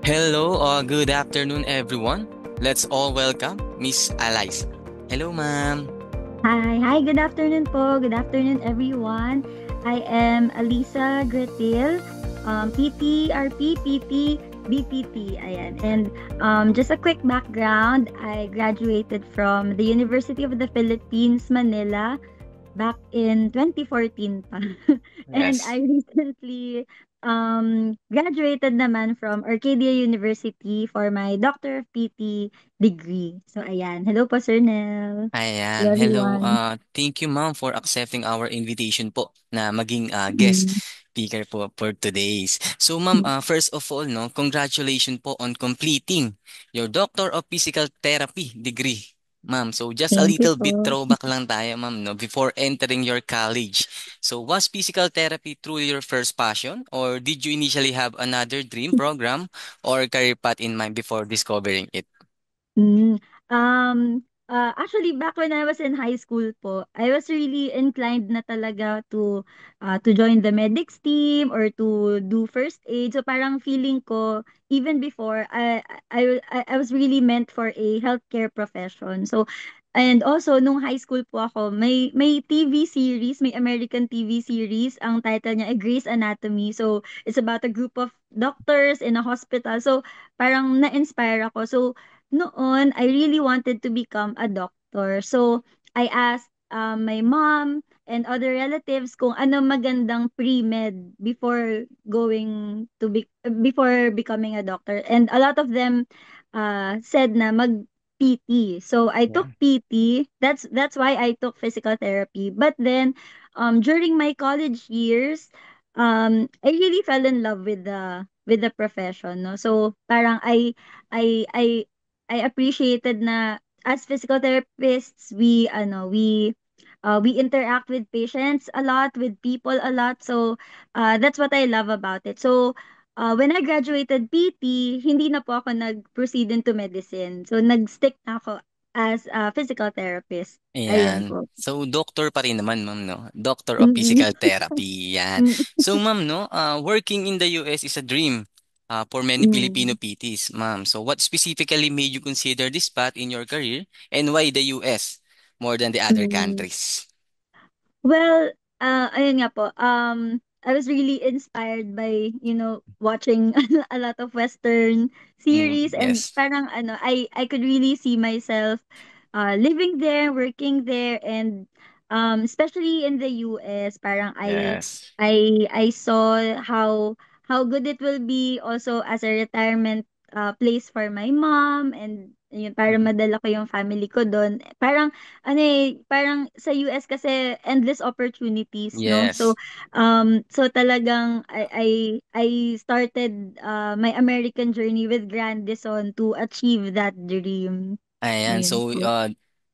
Hello, good afternoon, everyone. Let's all welcome Miss Eliza. Hello, ma'am. Hi, good afternoon po. Good afternoon, everyone. I am Alisa Gretil, PT, RP, PT, BPT. Ayan. And just a quick background, I graduated from the University of the Philippines, Manila, back in 2014 pa. And Yes. I recently graduated naman from Arcadia University for my Doctor of PT degree. So ayan. Hello po, Sir Nel. Hello, Ayan. Hello. everyone. Thank you, ma'am, for accepting our invitation po na maging guest Mm. speaker po for today's. So, ma'am, first of all, no, congratulations po on completing your Doctor of Physical Therapy degree. Ma'am, so just a Thank you little bit po. throwback lang tayo, ma'am, no, before entering your college. So, was physical therapy truly your first passion, or did you initially have another dream program or career path in mind before discovering it? Hmm. Actually back when I was in high school po, I was really inclined na talaga to join the medics team or to do first aid. So parang feeling ko even before I was really meant for a healthcare profession. So and also nung high school po ako, may TV series, may American TV series, ang title niya ay Grey's Anatomy. So it's about a group of doctors in a hospital. So parang na-inspire ako. So noon, I really wanted to become a doctor. So, I asked my mom and other relatives kung ano magandang pre-med before becoming a doctor. And a lot of them said na mag PT. So I Yeah. took PT. That's why I took physical therapy. But then during my college years, I really fell in love with the profession, no. So parang I I I appreciated na as physical therapists, we interact with patients a lot, with people a lot. So, that's what I love about it. So, when I graduated PT, hindi na po ako nag-proceed into medicine. So, nag-stick na ako as a physical therapist. Ayun Ayan. po. So, doctor pa rin naman, ma'am, no? Doctor of Mm. Physical Therapy. Yan. Mm. So, ma'am, no, working in the US is a dream for many Filipino Mm. PTs, ma'am. So, what specifically made you consider this path in your career and why the US more than the other Mm. countries? Well, ayun nga po, I was really inspired by, watching a lot of Western Mm, series and yes. parang I could really see myself living there, working there, and especially in the US, parang Yes. I saw how good it will be also as a retirement place for my mom, and yun, para Mm, madala ko yung family ko doon. Parang parang sa US kasi endless opportunities, no? So, yes. talagang I started my American journey with Grandison to achieve that dream. Ayan. Ayun So, po.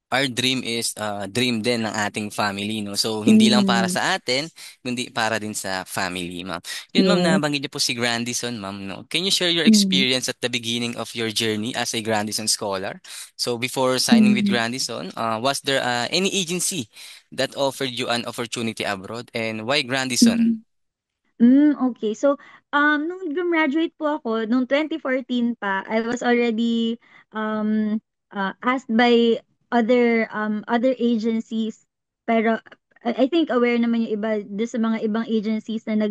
our dream is dream din ng ating family, no? So, hindi lang para Mm, sa atin, kundi para din sa family, ma'am. Yun, ma'am, yes. nabanggit niyo po si Grandison, ma'am, no? Can you share your Mm, experience at the beginning of your journey as a Grandison scholar? So, before signing with mm, Grandison, was there any agency that offered you an opportunity abroad? And why Grandison? mm. Okay. So, nung gumraduate po ako, nung 2014 pa, I was already asked by other agencies. Pero I think aware naman yung iba doon sa mga ibang agencies na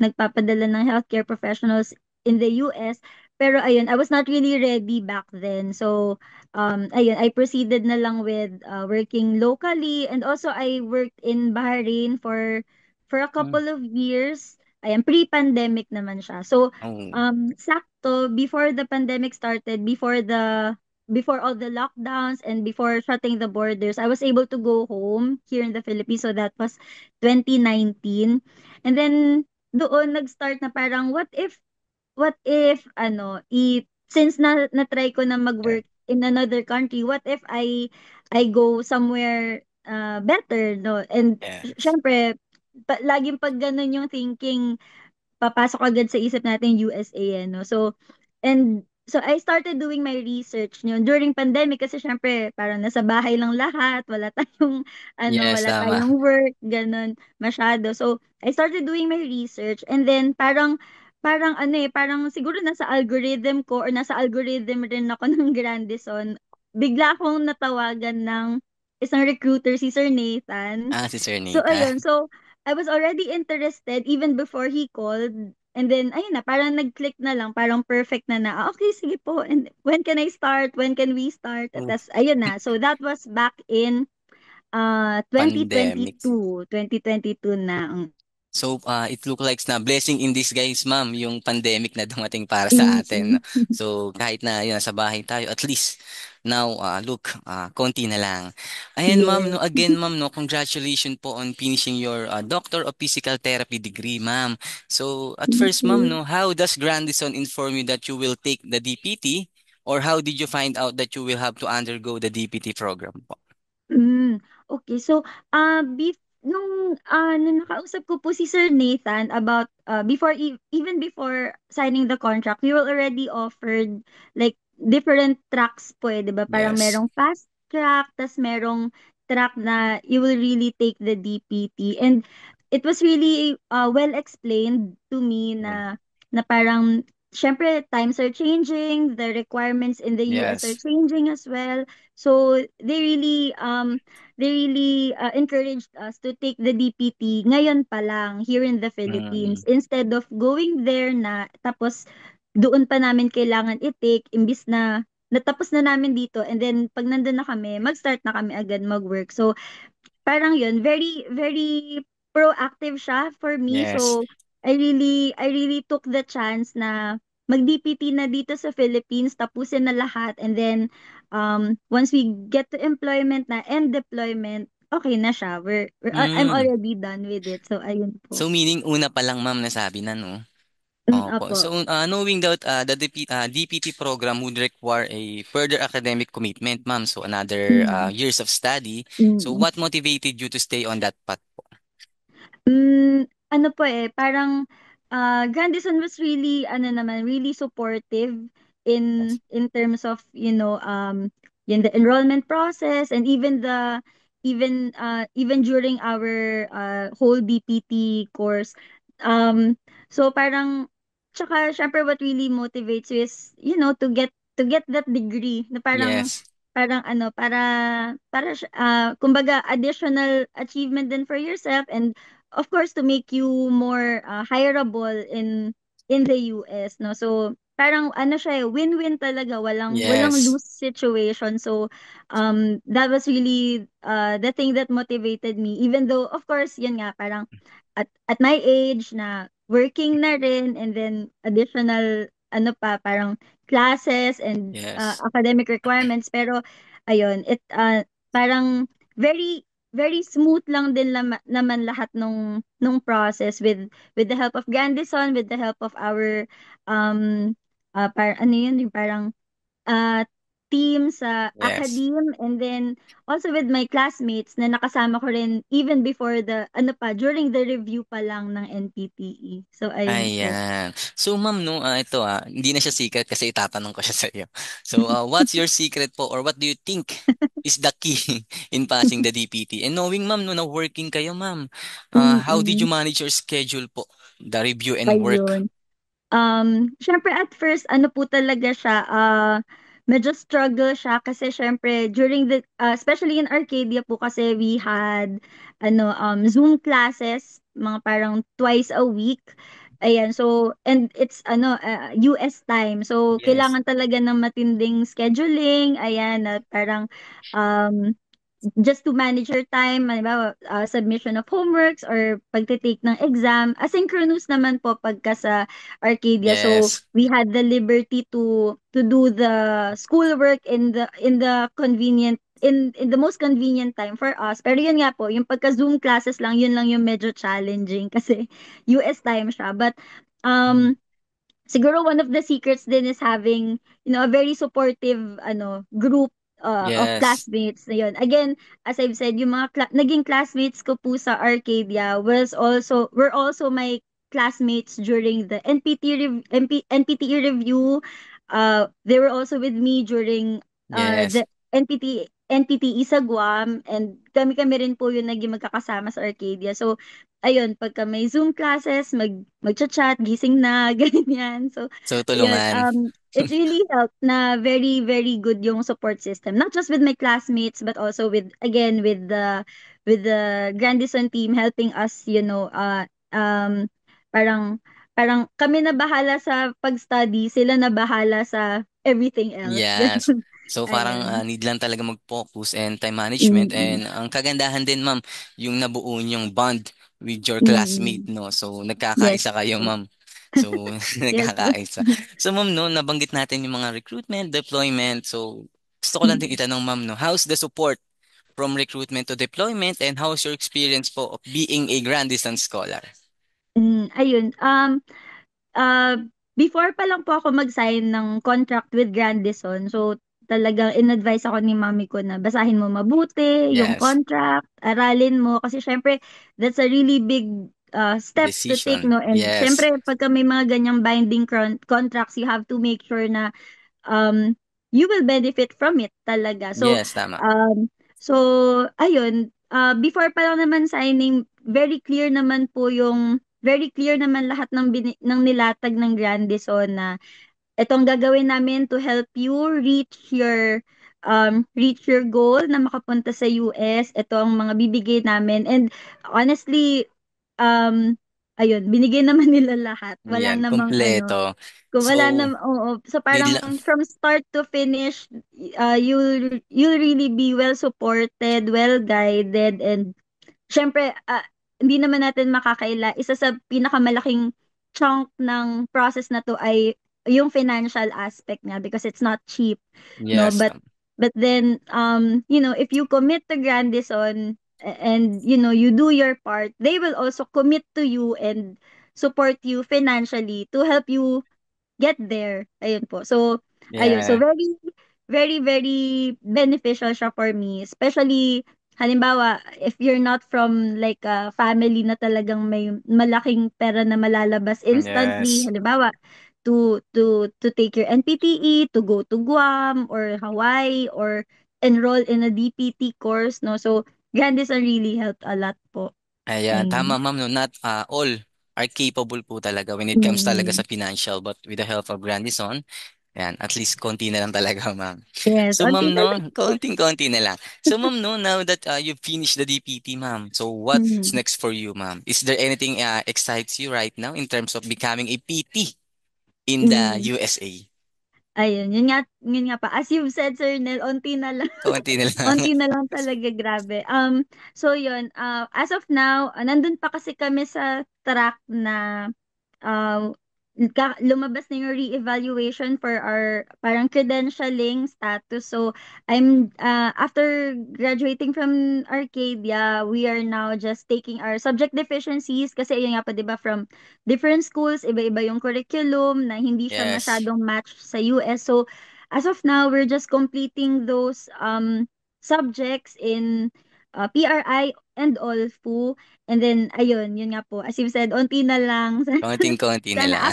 nagpapadala ng healthcare professionals in the US. Pero ayun, I was not really ready back then. So, ayun, I proceeded na lang with working locally, and also I worked in Bahrain for a Mm. couple of years. Ayan, pre-pandemic naman siya. So, Oh, sakto before the pandemic started, before all the lockdowns and before shutting the borders, I was able to go home here in the Philippines. So that was 2019. And then doon nag-start na parang what if since na-try ko na yeah. mag-work in another country, what if I go somewhere better, no? And Yes. syempre laging pag ganun yung thinking, papasok agad sa isip natin USA, no? So I started doing my research yun during pandemic kasi syempre parang nasa bahay lang lahat, wala tayong Yes, wala tama. tayong work, ganun masyado. So I started doing my research, and then parang parang ano, eh, parang siguro nasa algorithm ko or nasa algorithm rin ako ng Grandison. Bigla akong natawagan ng isang recruiter, si Sir Nathan. Ah, si Sir So Nathan. ayun, so I was already interested even before he called. And then ayun na, parang nag-click na lang, parang perfect na na. Okay, sige po. And when can I start? When can we start? At Oh, tas ayun na. So that was back in pandemic. 2022 na. So, it look like na blessing in disguise, ma'am, yung pandemic na dumating para sa atin. No? Mm. So, kahit na yun, nasa bahay tayo, at least now, look, konti na lang. Ayan, ma'am, no, Yes. again, ma'am, no, congratulations po on finishing your Doctor of Physical Therapy degree, ma'am. So, at Thank first, ma'am, you. no, how does Grandison inform you that you will take the DPT? Or how did you find out that you will have to undergo the DPT program po? Okay. So, nung nakausap ko po si Sir Nathan about, before even before signing the contract, we were already offered like different tracks po, eh, 'di ba? Parang Yes. merong fast track, tas merong track na you will really take the DPT. And it was really well explained to me Yeah. na parang syempre times are changing, the requirements in the US are Yes. changing as well. So they really encouraged us to take the DPT ngayon pa lang here in the Philippines Mm. instead of going there na tapos doon pa namin kailangan i-take imbis na natapos na namin dito and then pag nandun na kami, mag-start na kami agad mag-work. So parang yun, very, very proactive siya for me. Yes. So, I really took the chance na mag-DPT na dito sa Philippines, tapusin na lahat. And then, once we get to employment na and deployment, okay na siya. I'm Mm. already done with it. So, ayun po. So meaning una pa lang ma'am nasabi na no? Opo. Opo. So knowing that the DPT program would require a further academic commitment ma'am, so another Mm, years of study. So mm. what motivated you to stay on that path po? Ano po, eh, parang, Grandison was really ano naman, really supportive Yes. in terms of, yun the enrollment process and even during our, whole DPT course. Um, so parang tsaka siyempre what really motivates you is, to get that degree na parang Yes. parang ano, kumbaga additional achievement din for yourself and of course to make you more hireable in the US, no. So parang ano siya, win-win talaga, walang Yes. lose situation. So that was really the thing that motivated me, even though of course yun nga, parang at my age na working na rin and then additional ano pa, parang classes and Yes. academic requirements. Pero ayun, parang very very smooth lang din naman lahat nung process with the help of Grandison, with the help of our ano yun, yung parang uh, team sa Yes. academe, and then also with my classmates na nakasama ko rin even before the ano pa, during the review pa lang ng NPTE. So ayun po. Ayan. So ma'am no, ito hindi na siya secret kasi itatanong ko siya sa iyo. So what's your secret po or what do you think is the key in passing the DPT? And knowing ma'am no na working kayo ma'am, how did Mm, you manage your schedule po? The review and work. ayun. Siyempre at first ano po talaga siya, medyo struggle siya kasi siyempre during especially in Arcadia po kasi we had ano, Zoom classes, mga parang twice a week. Ayan, so and it's ano, US time. So Yes. kailangan talaga ng matinding scheduling, ayan, na parang um just to manage your time, halimbawa, submission of homeworks or pagte-take ng exam. Asynchronous naman po pagka sa Arcadia. So, Yes. we had the liberty to do the schoolwork in the convenient in the most convenient time for us. Pero yun nga po, yung pagka Zoom classes lang, yun lang yung medyo challenging kasi US time siya. But Mm. um siguro one of the secrets din is having, a very supportive group of Yes. classmates na yun. Again, as I've said, yung mga naging classmates ko po sa Arcadia were also my classmates during the NPTE review. They were also with me during Yes. the NPTE sa Guam, and kami-kami rin po yung naging magkakasama sa Arcadia. So ayun, pagka may Zoom classes, magcha-chat, gising na, ganyan. So, So, ayun, tulungan. it really helped na very, very good yung support system. Not just with my classmates, but also with, again, with the Grandison team helping us, parang, parang kami na bahala sa pag-study, sila na bahala sa everything else. Yes. Ganun. So parang Ayan. need lang talaga mag-focus and time management, Mm, and ang kagandahan din ma'am, yung nabuo yung bond with your classmate, mm. no. So Yes nagkakaisa kayo po. ma'am. So Yes po. nagkakaisa. So ma'am, no, nabanggit natin yung mga recruitment, deployment. So gusto ko lang din Mm. itanong ma'am, no, how's the support from recruitment to deployment, and how's your experience po of being a grand distance scholar? Ayun, ah, before pa lang po ako mag-sign ng contract with Grandison, so talagang in-advise ako ni mami ko na basahin mo mabuti yung Yes. contract, aralin mo kasi siyempre that's a really big step to take, Decision. no, and Yes. siyempre pagka may mga ganyang binding contracts, you have to make sure na um, you will benefit from it talaga. So, Yes, tama. um, so ayun, before pa lang naman signing, very clear naman lahat ng nilatag ng Grandison na itong gagawin namin to help you reach your goal na makapunta sa US. Ito ang mga bibigay namin. And honestly, um, ayun, binigay naman nila lahat. Wala Yan, namang ano, kompleto. kung wala So, na, oo. So need parang lang, from start to finish, you'll really be well supported, well guided, and syempre, hindi naman natin isa sa pinakamalaking chunk ng process na 'to ay yung financial aspect nga because it's not cheap, 'no? yes. But then, if you commit to Grandison and, you do your part, they will also commit to you and support you financially to help you get there. Ayun po. So, ayun. So, Yeah. very, very, very beneficial siya for me. Especially, halimbawa, if you're not from like a family na talagang may malaking pera na malalabas instantly, Yes. halimbawa, to take your NPTE, to go to Guam or Hawaii or enroll in a DPT course, no? So, Grandison really helped a lot po. Ayan, tama Ayun. ma'am, no, not all are capable po talaga when it comes talaga sa Mm. financial, but with the help of Grandison, ayan, at least konti na lang talaga ma'am. Yes, So onti ma'am, na no, lang po. konting-konti na lang. So ma'am, no, now that you've finished the DPT ma'am, so what's Mm. next for you ma'am? Is there anything excites you right now in terms of becoming a PT in the Mm. USA? Ayun, yun nga pa. As you've said, Sir Nel, onti na lang, Konti na lang. onti na lang talaga, grabe. So yun, as of now, nandun pa kasi kami sa track na um, lumabas na yung re-evaluation for our parang credentialing status. So, after graduating from Arcadia, we are now just taking our subject deficiencies kasi yun nga pa, di ba, from different schools, iba-iba yung curriculum na hindi siya Yes. masyadong match sa US. So, as of now, we're just completing those subjects in PRI and all fu. And then, ayun, yun nga po. As you said, onti na lang. Konting-konti na Sana lang.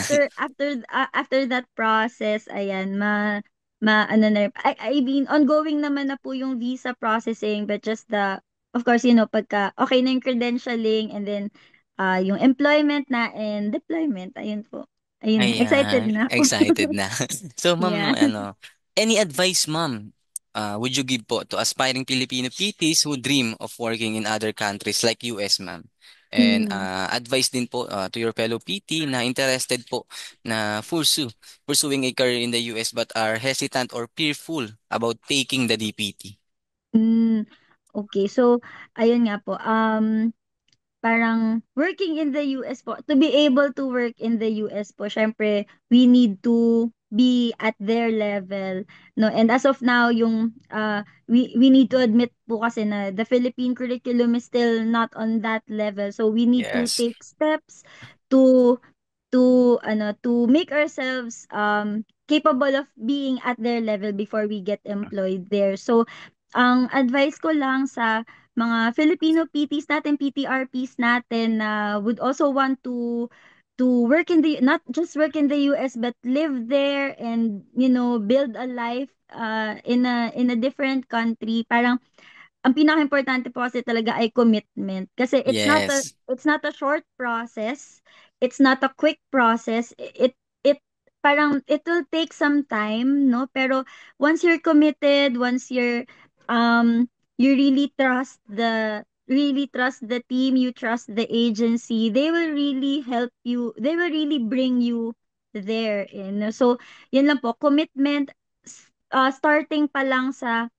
after that process, ayan, ano na, I mean, ongoing naman na po yung visa processing, but just of course, pagka okay na yung credentialing and then, yung employment na and deployment, ayun po. Ayun, excited Ayan, na ako. excited na. So, Yeah. ma'am, any advice, ma'am, would you give po to aspiring Filipino PTs who dream of working in other countries like US, ma'am? And Mm. advice din po to your fellow PT na interested po na pursuing a career in the US but are hesitant or fearful about taking the DPT. Hmm, okay. So, ayun nga po, parang working in the US po, to be able to work in the US po, syempre, we need to be at their level, no? And as of now, we need to admit po kasi na the Philippine curriculum is still not on that level. So we need to Yes. take steps to to make ourselves capable of being at their level before we get employed there. So ang advice ko lang sa mga Filipino PTs natin, PTRPs natin na would also want to work in the not just work in the US but live there and build a life in a different country. Parang ang pinakaimportante po kasi talaga ay commitment. Kasi Yes. it's not a short process. It's not a quick process. It parang it will take some time, no? Pero once you're committed, once you really trust the team, you trust the agency, they will really help you. They will really bring you there. So, yun lang po, commitment, starting pa lang sa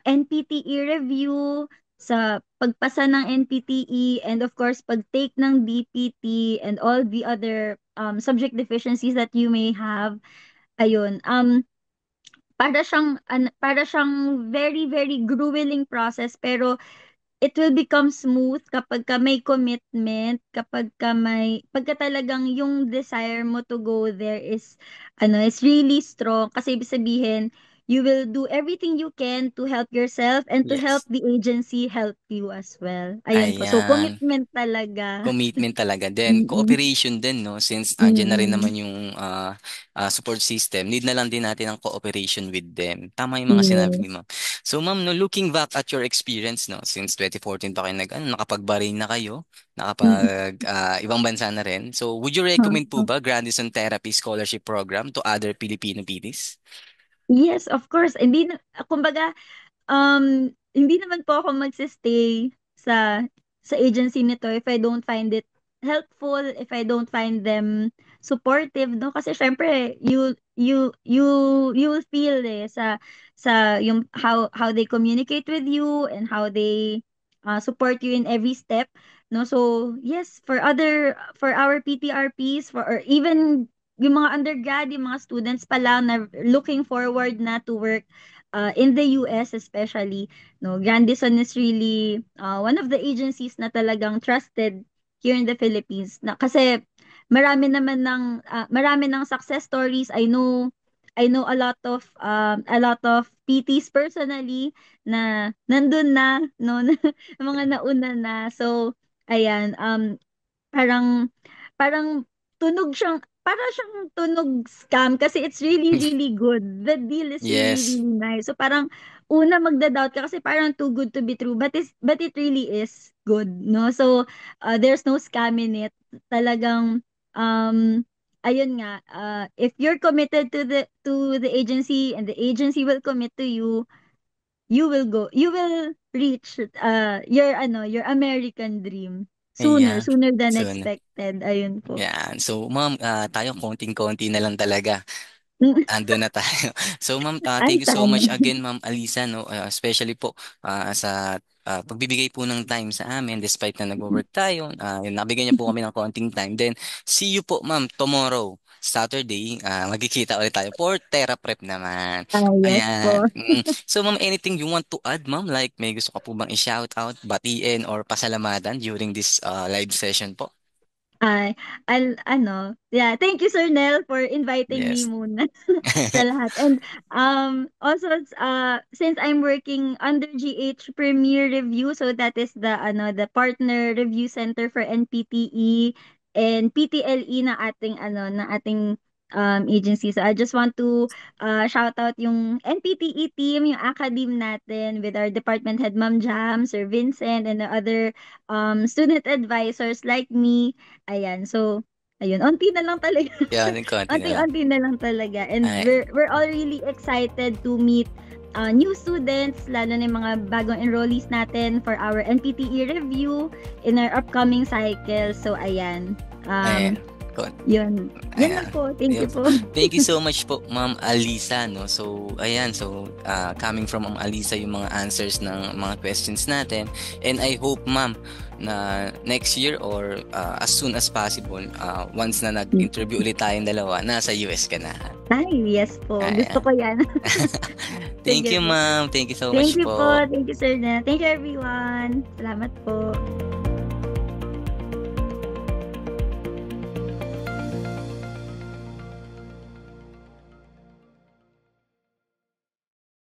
NPTE review, sa pagpasa ng NPTE, and of course, pag-take ng DPT, and all the other subject deficiencies that you may have. Ayun, para siyang very, very grueling process, pero it will become smooth kapagka may commitment, pagka talagang yung desire mo to go there is really strong. Kasi ibig sabihin, you will do everything you can to help yourself and to help Yes. the agency help you as well. Ayun po. So, Ayan. commitment talaga. Commitment talaga. Then, Mm-mm. cooperation din, no? Since andyan na rin naman Mm-mm. yung support system, need na lang din natin ang cooperation with them. Tama yung mga sinabi ni Yes. ma'am. So, ma'am, no, looking back at your experience, no? Since 2014 pa kayo nakapag-Bahrain na kayo, Mm-mm. ibang bansa na rin. So, would you recommend po ba Grandison Therapy Scholarship Program to other Filipino PTs? Yes, of course. Hindi na, kumbaga, hindi naman po ako magse-stay sa agency nito if I don't find it helpful, if I don't find them supportive, no? Kasi syempre, you will feel sa yung how they communicate with you, and how they support you in every step, no? So, yes, for our PTRPs, or even yung mga undergrad, yung mga students pa lang na looking forward na to work in the US especially, no, Grandison is really one of the agencies na talagang trusted here in the Philippines. Kasi marami ng success stories. I know a lot of PTs personally na nandun na, no, mga nauna na. So, ayan, parang parang para siyang tunog scam, kasi it's really, really good. The deal is really, Yes. really nice. So parang una magda-doubt ka kasi parang too good to be true, but it really is good, no? So there's no scam in it. Talagang ayun nga, if you're committed to the agency, and the agency will commit to you, you will reach your American dream Ayan. sooner than So, expected. Ayun po. yan. So, ma'am, tayo konting-konti na lang talaga. Andun na tayo. So, ma'am, Ay, thank you so sana. much again, ma'am Alisa, no? Especially po sa pagbibigay po ng time sa amin despite na nag-work tayo. Yun, nabigyan niyo po kami ng konting time. Then, see you po, ma'am, tomorrow, Saturday. Magkikita ulit tayo for Tera Prep naman. Yes Ayan. po. So, ma'am, anything you want to add, ma'am? Like, may gusto ka po bang i-shout out, batiin, or pasalamatan during this live session po? Ay, yeah, thank you Sir Nel for inviting me Yes. muna sa lahat. And also since I'm working under GH Premier Review, so that is the partner review center for NPTE and PTLE na ating agency. So I just want to shout out yung NPTE team, yung academe natin, with our department head Ma'am Jam, Sir Vincent, and the other student advisors like me. Ayan, so, ayun, onti na lang talaga. Yan, konti na lang. Onti-onti na lang talaga. And Ay, we're all really excited to meet new students, lalo na yung mga bagong enrollees natin for our NPTE review in our upcoming cycle. So, ayan. ayan. Yun. Yun lang Ayan. po. Thank Yun you po. po. Thank you so much po, Ma'am Alisa, no? So, ayan. So, coming from Ma'am Alisa yung mga answers ng mga questions natin. And I hope, Ma'am, na next year or as soon as possible, once na nag-interview ulit tayong dalawa, nasa US ka na. Ay, yes po. Gusto Ayan. ko yan. Thank Sige you, po. Ma'am. Thank you so Thank much you po. po. Thank you, Sir. Thank you, everyone. Salamat po.